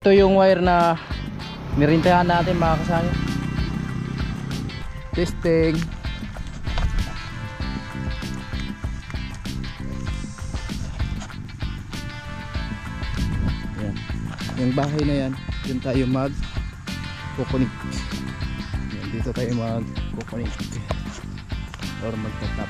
Ito yung wire na nirintahan natin mga kasani. Testing. Yan. Yung bahay na yan, dyan tayo mag-kukunik. Dito tayo mag-kukunik or magtatap.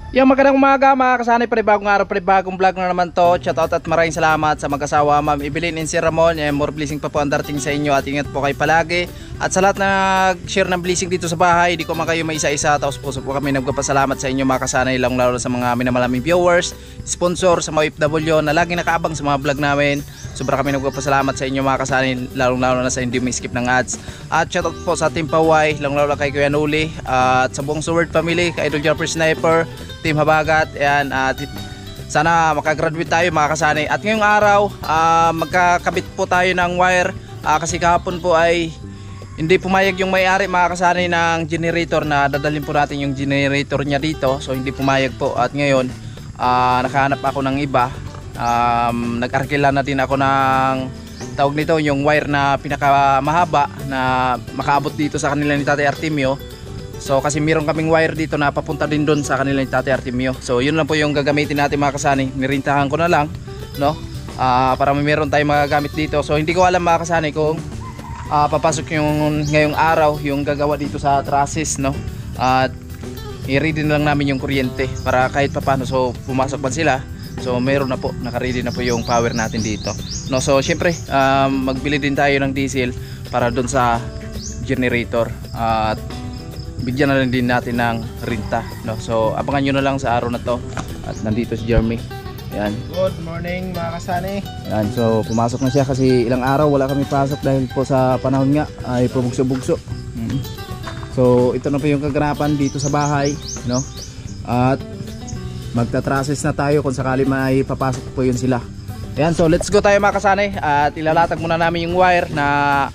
Yung magandang umaga mga kasanay, panibagong araw, panibagong vlog na naman to. Shoutout at maraming salamat sa mag-asawa Ma'am Evelyn and si Ramon. More blessing pa po ang darating sa inyo at ingat po kayo palagi. At sa lahat na nag-share ng blessing dito sa bahay, di ko man kayo maisa-isa. Tapos puso po kami nagpapasalamat sa inyo mga kasanay, lalo sa mga minamalaming viewers, sponsor, sa mga OFW na laging nakaabang sa mga vlog namin. Sobra kami nagpapasalamat sa inyo mga kasanay, lalo na sa hindi may-skip ng ads. At shoutout po sa Team Paway, lalo kay Kuya Nuli, at sa buong Sword family, kay Idol Jumper Sniper, Team Habagat. Ayan, at sana makagraduate tayo mga kasanay. At ngayong araw, magkakabit po tayo ng wire, kasi kahapon po ay hindi pumayag yung may-ari mga kasanay ng generator, na dadalhin po natin yung generator niya dito. So hindi pumayag po, at ngayon nakahanap ako ng iba. Nag-arkila na din ako ng tawag nito, yung wire na pinakamahaba na makaabot dito sa kanila ni Tatay Artemio. So kasi meron kaming wire dito na papunta din doon sa kanila ni Tatay Artemio. So yun lang po yung gagamitin natin mga kasani. Nirintahan ko na lang, no? Para meron tayong magagamit dito. So hindi ko alam mga kasani kung papasok yung ngayong araw yung gagawa dito sa trusses, no? At i-ready na lang namin yung kuryente para kahit papano so pumasok pa sila. So meron na po, naka-ready na po yung power natin dito, no? So syempre magbili din tayo ng diesel para doon sa generator, at bigyan na lang din natin ng renta, no? So abangan nyo na lang sa araw na to. At nandito si Jeremy. Yan. Good morning mga kasani. Yan, so pumasok na siya kasi ilang araw wala kami pasok dahil po sa panahon nga ay pabugso-bugso. So ito na po yung kaganapan dito sa bahay, no? At magta-trusses na tayo kung sakali may papasok po yun sila. Ayan, so let's go tayo mga kasanay. At ilalatag muna namin yung wire na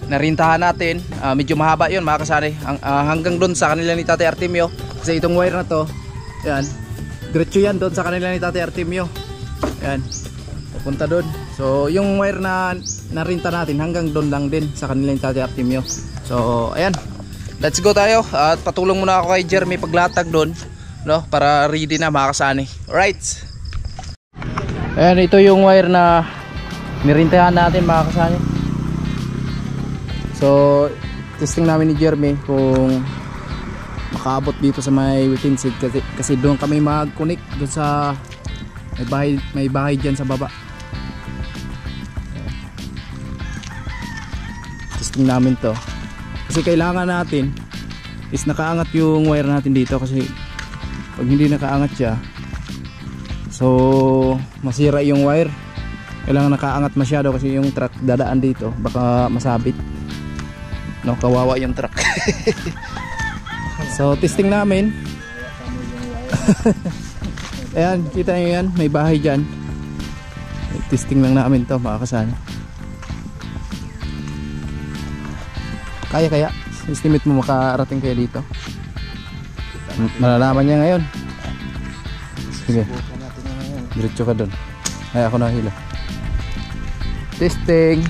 narintahan natin. Medyo mahaba yun mga kasanay, hanggang doon sa kanila ni Tatay Artemio. Kasi itong wire na to, ayan, diretso yan doon sa kanila ni Tatay Artemio. Ayan, pupunta doon. So yung wire na narinta natin hanggang doon lang din sa kanila ni Tatay Artemio. So ayan, let's go tayo. At patulong muna ako kay Jeremy paglatag doon, no, para ready na mga kasani. Alright. Ayan, ito yung wire na nirintahan natin mga kasani. So testing namin ni Jeremy kung makaabot dito sa may Witinsid, kasi doon kami mag-connect doon sa may bahay dyan sa baba. Testing namin to kasi kailangan natin is nakaangat yung wire natin dito, kasi pag hindi nakaangat siya, so masira yung wire. Kailangan nakaangat masyado kasi yung truck dadaan dito, baka masabit, no? Kawawa yung truck. So testing namin. Ayan, kita nyo yan, may bahay dyan. Testing lang namin to mga kasana. Kaya estimate mo makarating kaya dito? Malalaman niya ngayon. Sige, diretso ka doon. Ay, ako na hila. Testing.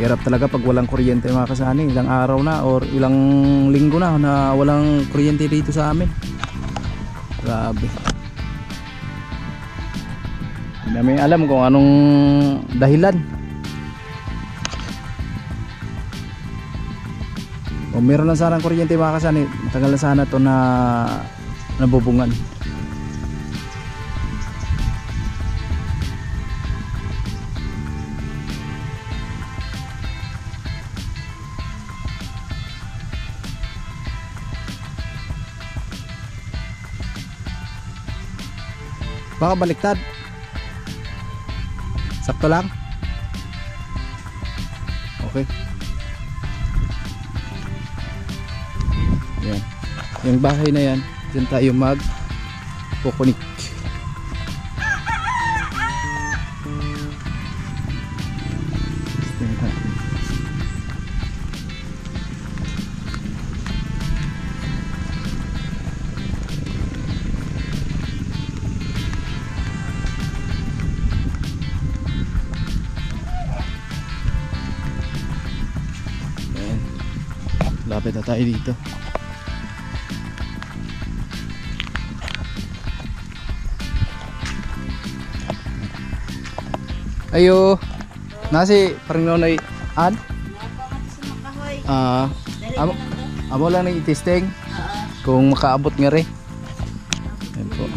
Hirap talaga pag walang kuryente mga kasani. Ilang araw na or ilang linggo na walang kuryente dito sa amin. Grabe. Hindi namin alam kung anong dahilan. O meron lang sanang kuryente mga kasani, matagal na sana to na nabubungan. Baka baliktad. Sakto lang. Okay. Yan. Yung bahay na yan, dyan tayo mag-kukunik. Lapit na tayo dito. Ayo. Nasi parang nonoy an? Amo lang nang i-testing kung makaabot nga rin. Ayan po.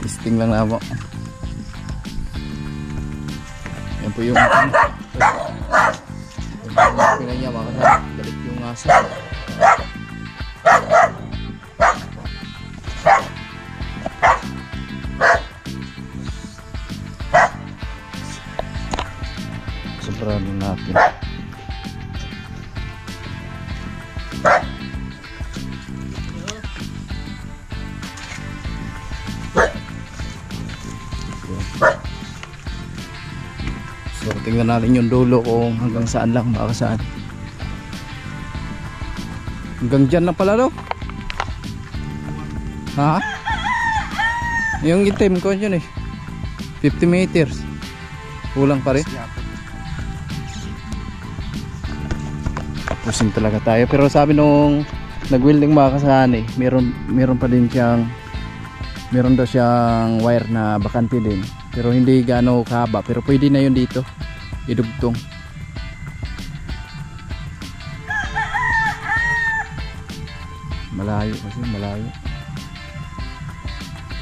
Testing lang na mo. Ayan po yung pina niya makasama. Balik yung asa. Sobrang natin. So tingnan natin yung dulo kung hanggang saan lang, baka saan. Hanggang dyan lang pala no? Ha? Yung itim ko yun eh 50 meters. Kulang pa rin. Pusing talaga tayo. Pero sabi nung nag-welding mga kasani, meron pa din siyang, meron daw siyang wire na bakante din. Pero hindi gaano kahaba, pero pwede na yun dito idugtong. Malayo kasi, malayo.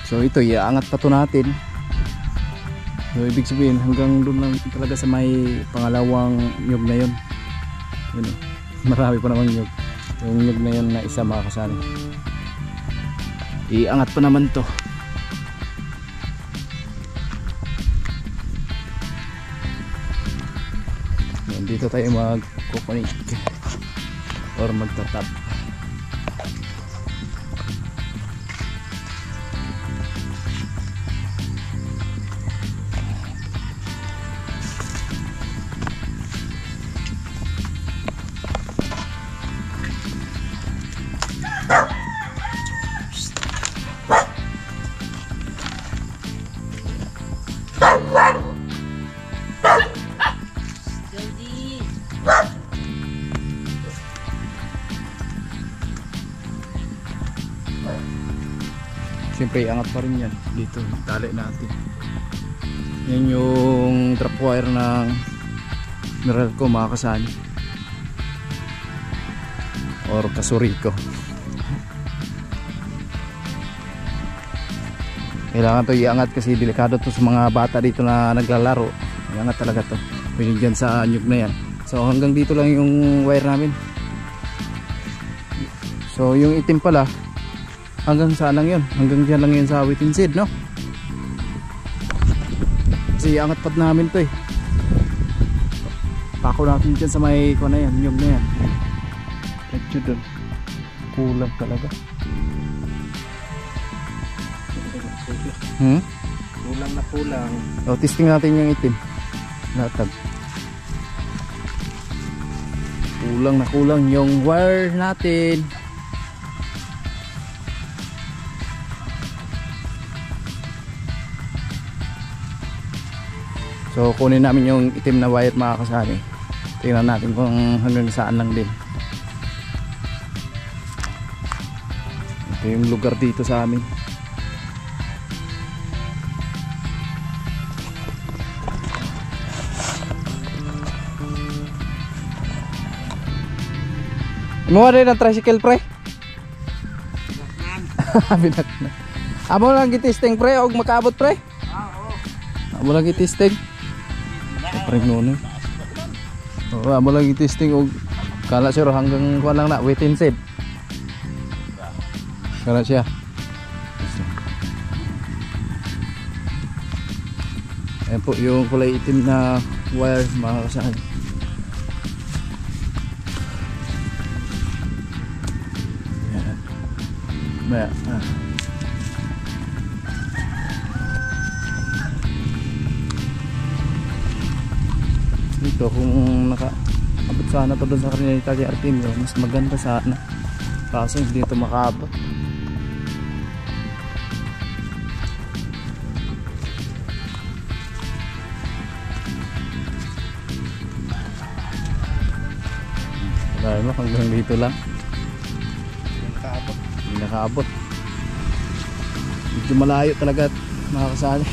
So ito, iaangat pa to natin. So ibig sabihin hanggang doon lang talaga sa may pangalawang nyug na yun. Yun eh. Marami pa namang nyug. Yung nyug na yun na isa mga kasani. Iangat pa naman to. Dito tayo mag-kukunik or magtatap. Siyempre angat pa rin yan dito, tali natin. Yan yung drop wire ng Meralco mga kasani or Kasuriko. Kailangan to iangat kasi delikado to sa mga bata dito na naglalaro. Iangat talaga to, pwede dyan sa nyug na yan. So hanggang dito lang yung wire namin. So yung itim pala hanggang saan lang yun, hanggang dyan lang yun sa waiting seed, no? Kasi angat pat namin to eh. Pako natin dyan sa may kuha na yan, nyug na yan. Medyo dun kulang talaga. Kulang na kulang. O testing natin yung itim. Latag. Kulang na kulang yung wire natin. So kunin namin yung itim na wire mga kasani. Tingnan natin kung hanggang saan lang din. Ito yung lugar dito sa amin. Mo rin ang tricycle pre. Binak na. Amo lang gitesting pre og makaabot pre. Amo lang gitesting. Pre nono. Oh, amo lang gitesting og kala sir hanggang kuan lang na waiting seed. Kala siya. Ayan po yung kulay itim na wire mga kasaan. Ayan. Dito kung nakaabot sana to doon sa kanila Italia Artemio, mas maganda sana. Kaso hindi ito makaabot. Dahil mo hanggang dito lang. Yung kaabot. Hindi nakaabot. Medyo malayo talaga mga kasali.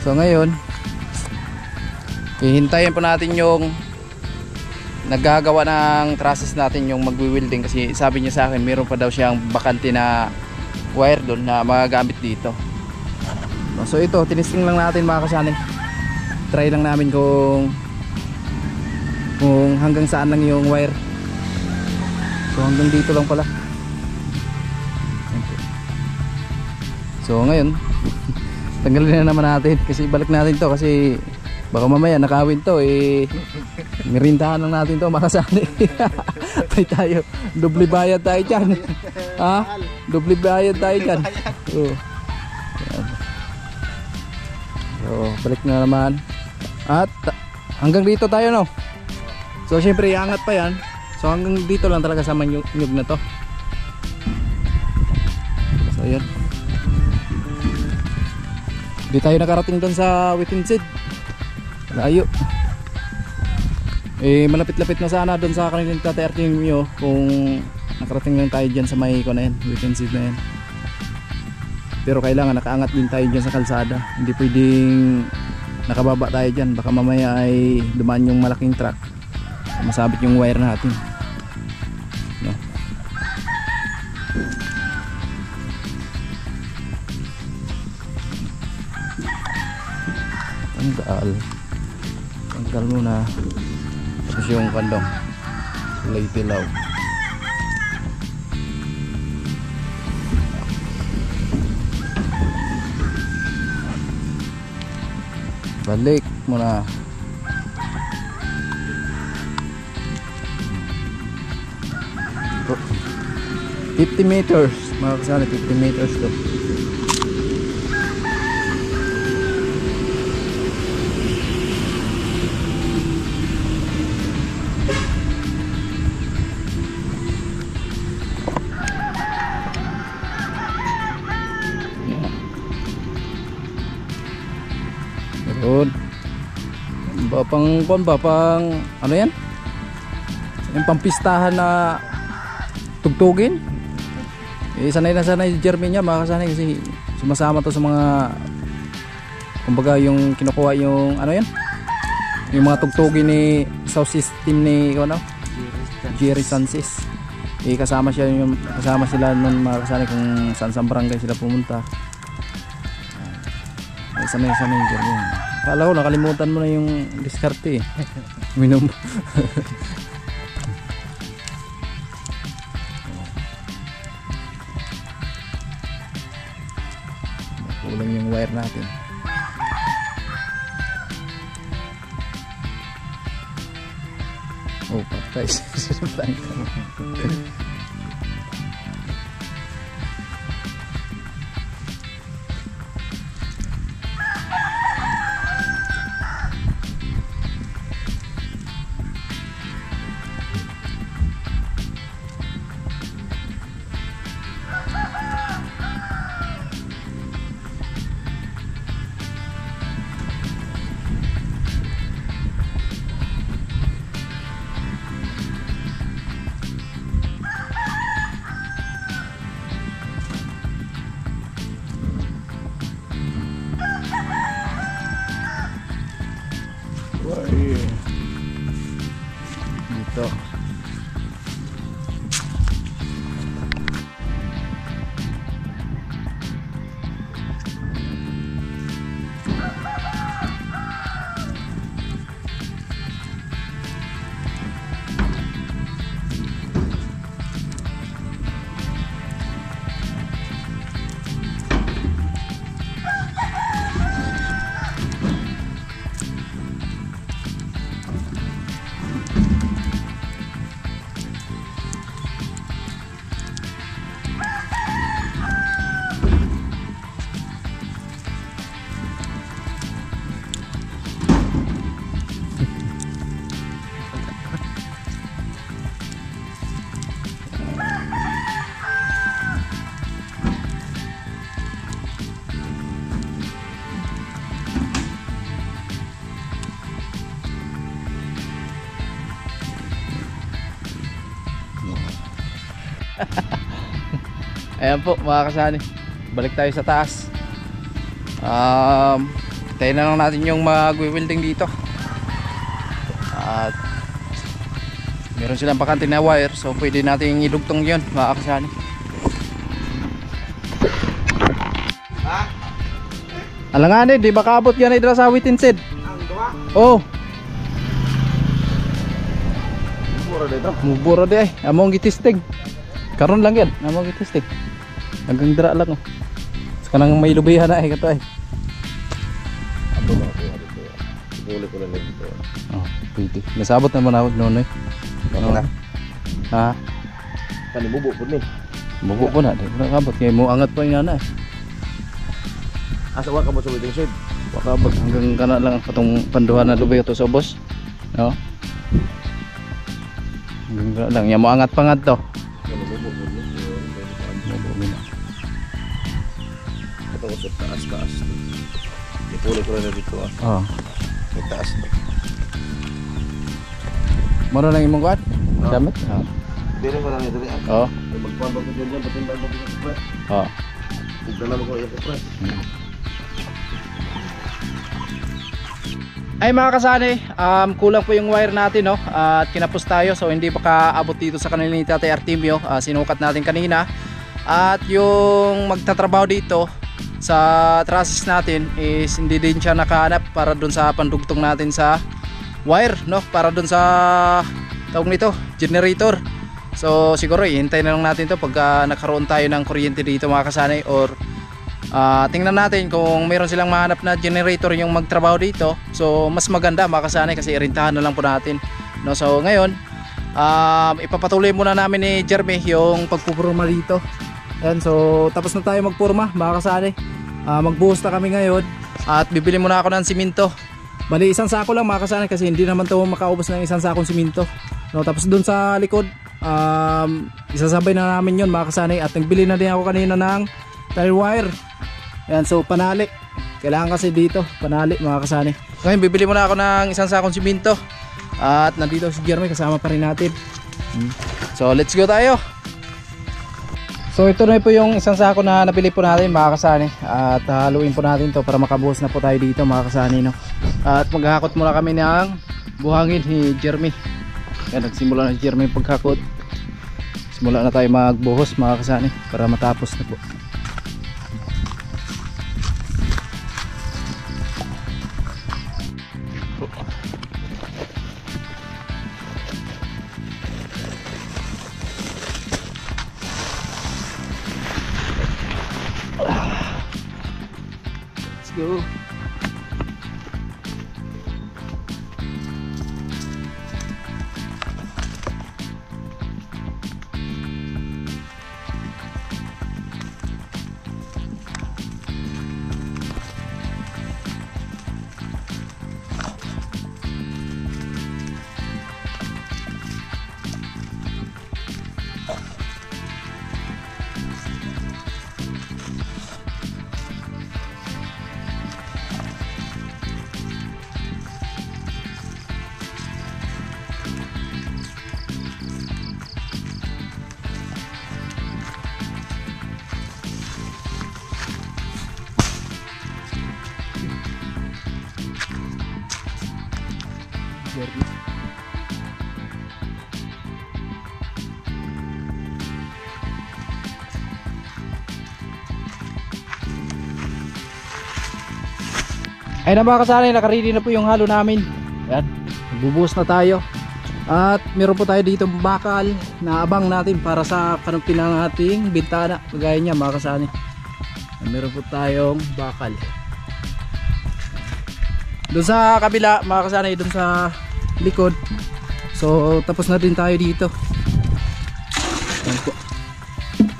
So ngayon, hihintayin po natin yung naggagawa ng trusses natin, yung magwi-welding, kasi sabi niya sa akin meron pa daw siyang bakante na wire doon na magagamit dito. So ito, tinisting lang natin mga kasali. Try lang namin kung hanggang saan lang yung wire. So hanggang dito lang pala. So ngayon tanggalin na naman natin, kasi balik natin to, kasi baka mamaya nakawin to mirindahan lang natin to makasali. Pay tayo, doble bayad tayo dyan. Ha? Doble bayad tayo dyan. So balik na naman. At hanggang dito tayo, no? So syempre iangat pa yan. So hanggang dito lang talaga sa nyug na to. So yun, hindi tayo nakarating doon sa Wittensid. Layo. Malapit-lapit na sana doon sa kanilang Tate Artemio kung nakarating lang tayo dyan sa may ko na yan, Wittensid na yan. Pero kailangan nakaangat din tayo dyan sa kalsada. Hindi pwedeng nakababa tayo dyan. Baka mamaya ay dumaan yung malaking truck, masabit yung wire natin, no? Tanggal muna. Tapos yung kandong kulay dilaw. Balik muna. 50 meters mga kasali, 50 meters to. Yun. Pang ano yan? Yung pampistahan na tugtugin. Sanay na sanay si Jeremy niya mga kasanay, kasi sumasama to sa mga, kumbaga yung kinukuha yung ano yan, yung mga tugtugin ni sound system ni ano, Jerry Sansis. Kasama sila nun mga kasanay kung saan sa barangay sila pumunta. Sanay Jeremy. Kala ko nakalimutan mo na yung diskarte minom. Kulang yung wire natin. Oh, patay. Ayan po mga kasani, balik tayo sa taas. Tayo na lang natin yung mag-welding dito. At meron silang bakante na wire, so pwede natin idugtong yun mga kasani. Alanganin, di ba kaabot yan ay dala sa witin sid? Oh. Mubura di ay, among gitistig. Karon lang yan, among gitistig. Hanggang dira lang oh. Kanang may lubihan na ay kato ay. Ulit ko lang dito. Oh, pwede. Nasabot naman ako noon eh. Ano na? Ha? Panibubo po ni. Bubo ko na, di ko nakabot. Kaya mo angat pa yung nana eh. Asa wa ka mo sa wedding shed? Pakabot hanggang kana lang patong panduhan na lubi ito sa boss. No? Hanggang kana lang. Yan mo angat pangat to. Panibubo po ni. Ito ko sa taas. Ipulit ko lang dito ah. Oh. Sa taas. Maro lang imong kuan? Oh. Damit? Oh. Dili ko lang ito ah. Oh. Magpambag ko dyan, patimbang ko dito sa press. Oh. Tignan ko yung press. Ay mga kasani, kulang po yung wire natin no, at kinapos tayo, so hindi pa kaabot dito sa kanila ni Tatay Artemio. Sinukat natin kanina. At yung magtatrabaho dito sa trusses natin is hindi din siya nakahanap para dun sa pandugtong natin sa wire no, para dun sa tawag nito, generator. So siguro hintay na lang natin to pagka nagkaroon tayo ng kuryente dito mga kasani, or tingnan natin kung meron silang mahanap na generator yung magtrabaho dito. So mas maganda mga kasani kasi irintahan na lang po natin no. So ngayon ipapatuloy muna namin ni Jeremy yung pagpupurma dito. Ayan, so tapos na tayo magpurma mga kasani. Magbuhos na kami ngayon at bibili muna ako ng siminto. Bali isang sako lang mga kasani kasi hindi naman to makaubos ng isang sakong siminto no. Tapos dun sa likod isasabay na namin yun mga kasani. At nagbili na din ako kanina ng tire wire. Ayan, so panali. Kailangan kasi dito panali mga kasani. Ngayon bibili muna ako ng isang sakong siminto. At nandito si Jeremy, kasama pa rin natin. So let's go tayo. So ito na po yung isang sako na nabili po natin mga kasani. At haluin po natin to para makabuhos na po tayo dito mga kasani no. At maghahakot muna kami ng buhangin ni Jeremy. Ayan, nagsimula na si Jeremy paghakot. Simula na tayo magbuhos mga kasani para matapos na po. Let's go. Ay na mga kasali, nakaready na po yung halo namin. Ayan, magbubuhos na tayo. At meron po tayo dito bakal na abang natin para sa kanupin ng ating bintana. Kagaya niya mga kasali, meron po tayong bakal. Doon sa kabila mga kasali, doon sa likod. So tapos na din tayo dito. Ayan po,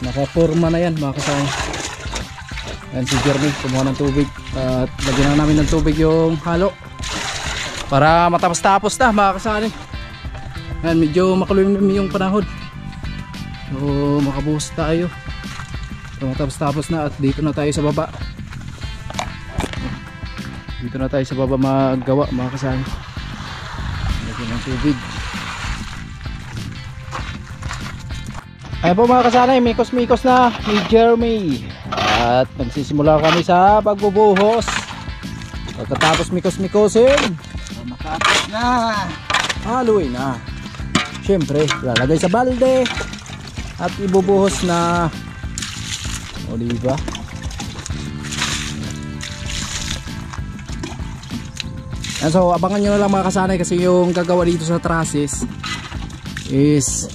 nakaporma na yan mga kasali. Ayan si Jeremy, kumuha ng tubig. At lagyan na namin ng tubig yung halo para matapos-tapos na mga kasali. Ayan, medyo makulimlim yung panahon. So makabuhos tayo. So matapos-tapos na at dito na tayo sa baba. Dito na tayo sa baba maggawa mga kasali. Lagyan ng tubig. Ayan po mga kasanay, mikos-mikos na ni Jeremy. At nagsisimula kami sa pagbubuhos. Pagkatapos mikos-mikosin, Matapos na. haluin na. Siyempre, lalagay sa balde at ibubuhos na oliva. And so abangan nyo na lang mga kasanay, kasi yung gagawa dito sa trusses is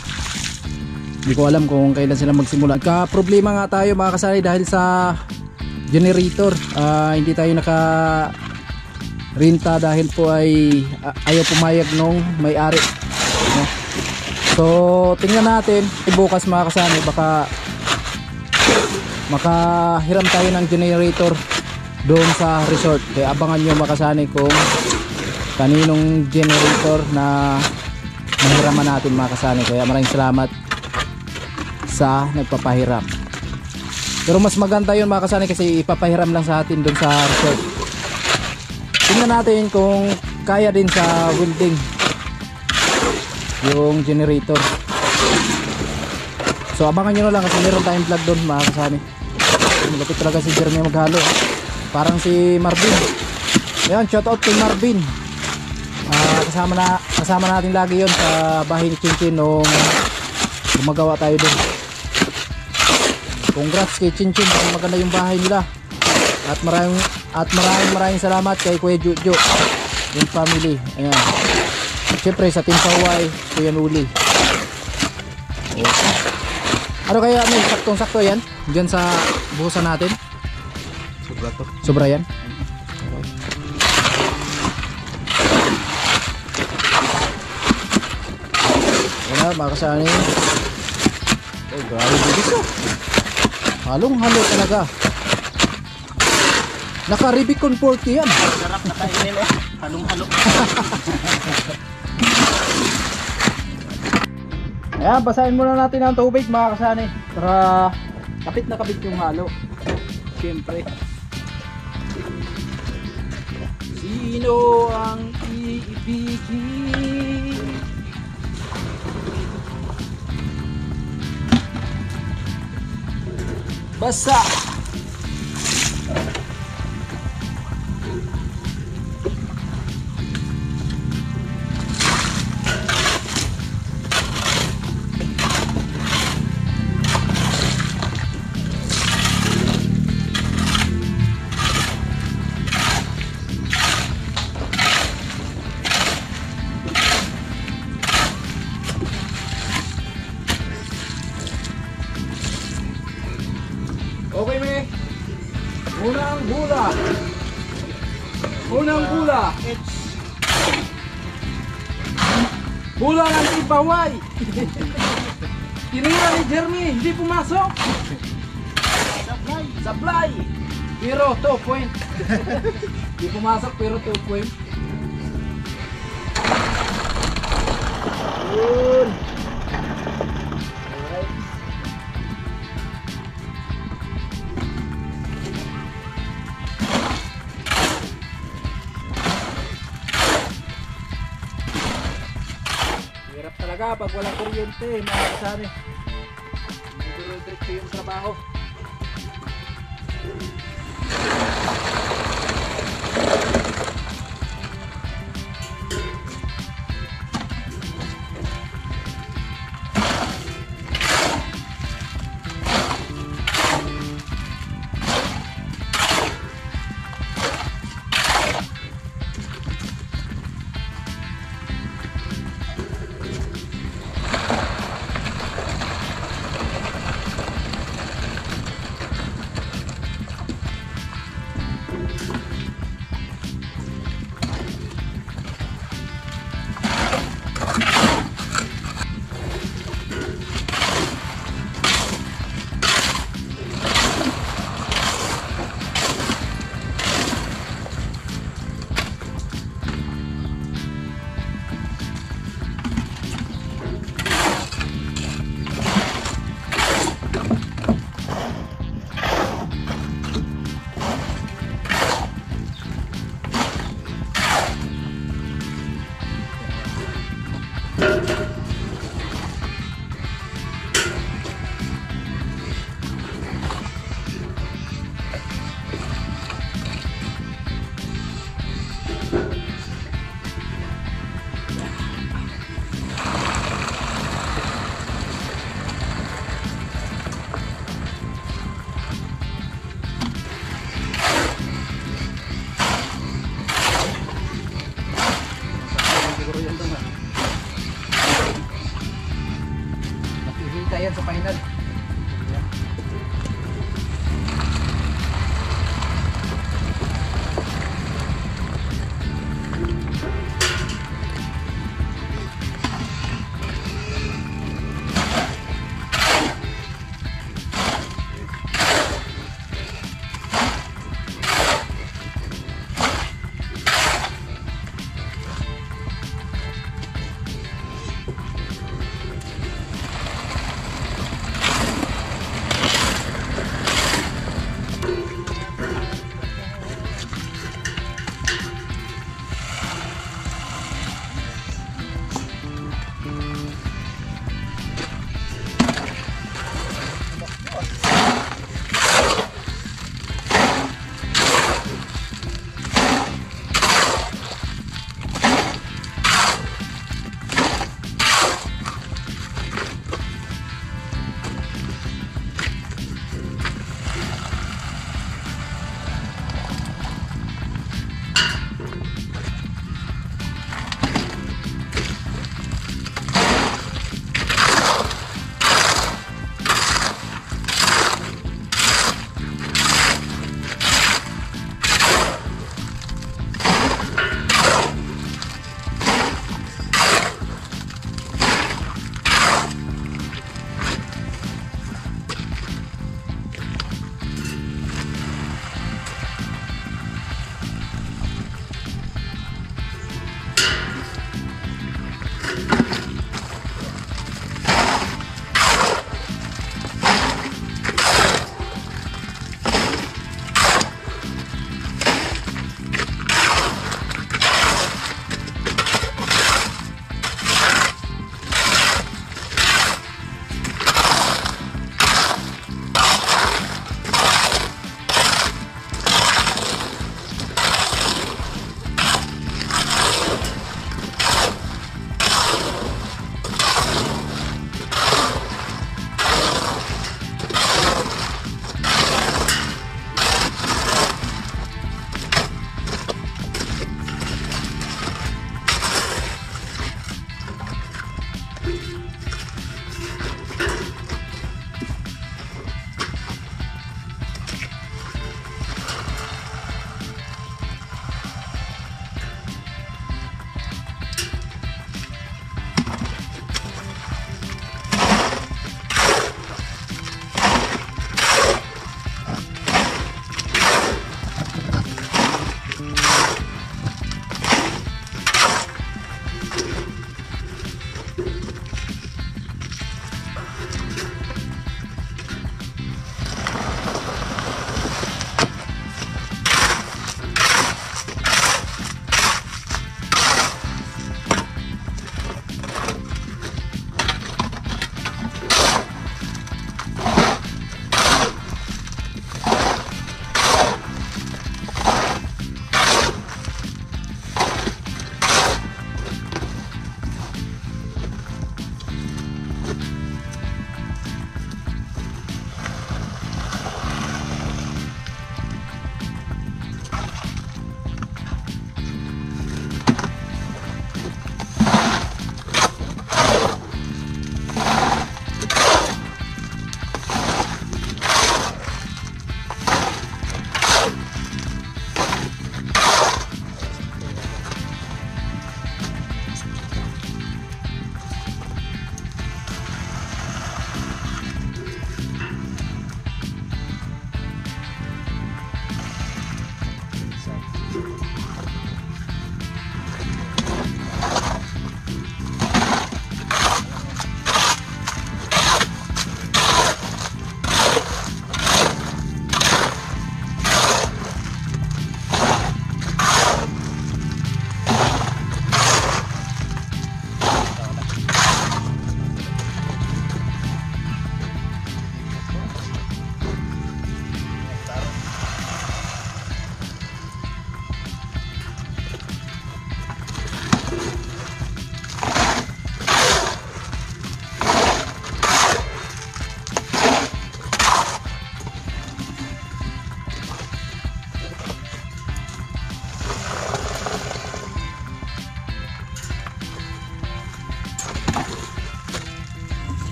hindi ko alam kung kailan sila magsimula. Problema nga tayo mga kasanay dahil sa generator. Hindi tayo naka renta dahil po ay ayaw pumayag nung may-ari. So tingnan natin bukas mga kasanay, baka makahiram tayo ng generator doon sa resort. Kaya abangan nyo mga kasanay kung kaninong generator na mahiraman natin mga kasanay. Kaya maraming salamat sa nagpapahiram. Pero mas maganda yun mga kasanay, kasi ipapahiram lang sa atin doon sa resort. Tingnan natin kung kaya din sa welding yung generator. So abangan nyo na lang, kasi meron tayong vlog doon mga kasanay. Malapit talaga si Jeremy maghalo, parang si Marvin. Ayan, shout out kay Marvin. Kasama natin lagi yon sa bahay ni Chinchin nung gumagawa tayo doon. Congrats kay Chinchin, maganda yung bahay nila. At maraming salamat kay Kuya Jojo, yung family. Ayan. Siyempre sa Team Saway, Kuya Nuli. Okay. Ano kaya saktong-sakto yan diyan sa buhusan natin? Sobra to. Sobra yan? Ayan mga kasani. Oh, grabe bilis oh. Halong-halo talaga. Naka Rubicon 40 yan. Sarap na kainin eh. Halong-halo. Ayan, basahin muna natin ang tubig mga kasani para kapit na kapit yung halo. Siyempre, sino ang iibigin? Basa! Okay, me. Unang bula. Bula ng Tipaway. Tinira ni Jeremy, hindi pumasok. Supply. Pero 2 point. Hindi pumasok pero 2 point. Yun. Alright. Hirap talaga pag walang kuryente mga kasari. Hindi diretso yung trabaho. kita yan sa final.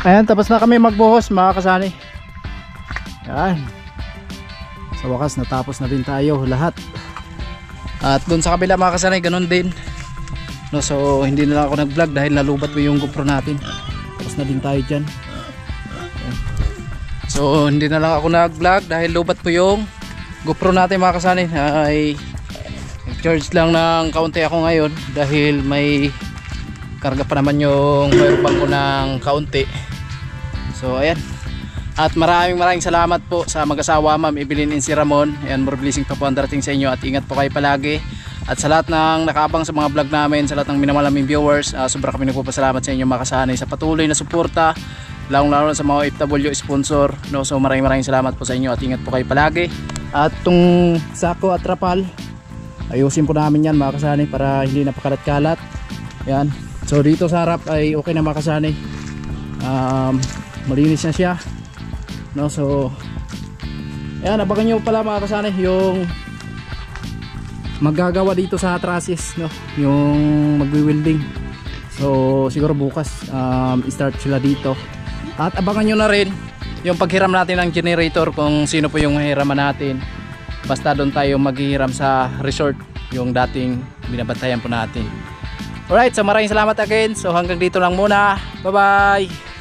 Ayan, tapos na kami magbuhos mga kasani. Yan. Sa wakas natapos na din tayo lahat. At dun sa kabila mga kasani, ganun din. No, so hindi na lang ako nag-vlog dahil nalubat po yung GoPro natin. Tapos na din tayo dyan. Ayan. So hindi na lang ako nag-vlog dahil lubat po yung GoPro natin mga kasani. Ay charge lang ng kaunti ako ngayon dahil may karga pa naman yung firebank ko ng kaunti. So ayan. At maraming salamat po sa mag-asawa Ma'am Evelyn and si Ramon. Ayan, more blessing pa po ang darating sa inyo at ingat po kayo palagi. At sa lahat ng nakaabang sa mga vlog namin, sa lahat ng minamalaming viewers, sobra kami nagpapasalamat sa inyo mga kasanay sa patuloy na suporta, lalong-lalo sa mga OFW sponsor. No? So maraming salamat po sa inyo at ingat po kayo palagi. At itong sako at trapal, ayusin po namin yan mga kasanay para hindi napakalat-kalat. Ayan. So dito sa harap ay okay na mga kasanay. Malinis na siya. No, so ayan, abangan nyo pala mga kasanay yung maggagawa dito sa trusses, no? Yung magwi-welding. So siguro bukas start sila dito. At abangan nyo na rin yung paghiram natin ng generator kung sino po yung hiraman natin. Basta doon tayo maghihiram sa resort, yung dating binabantayan po natin. Alright, so maraming salamat again. So hanggang dito lang muna. Bye bye.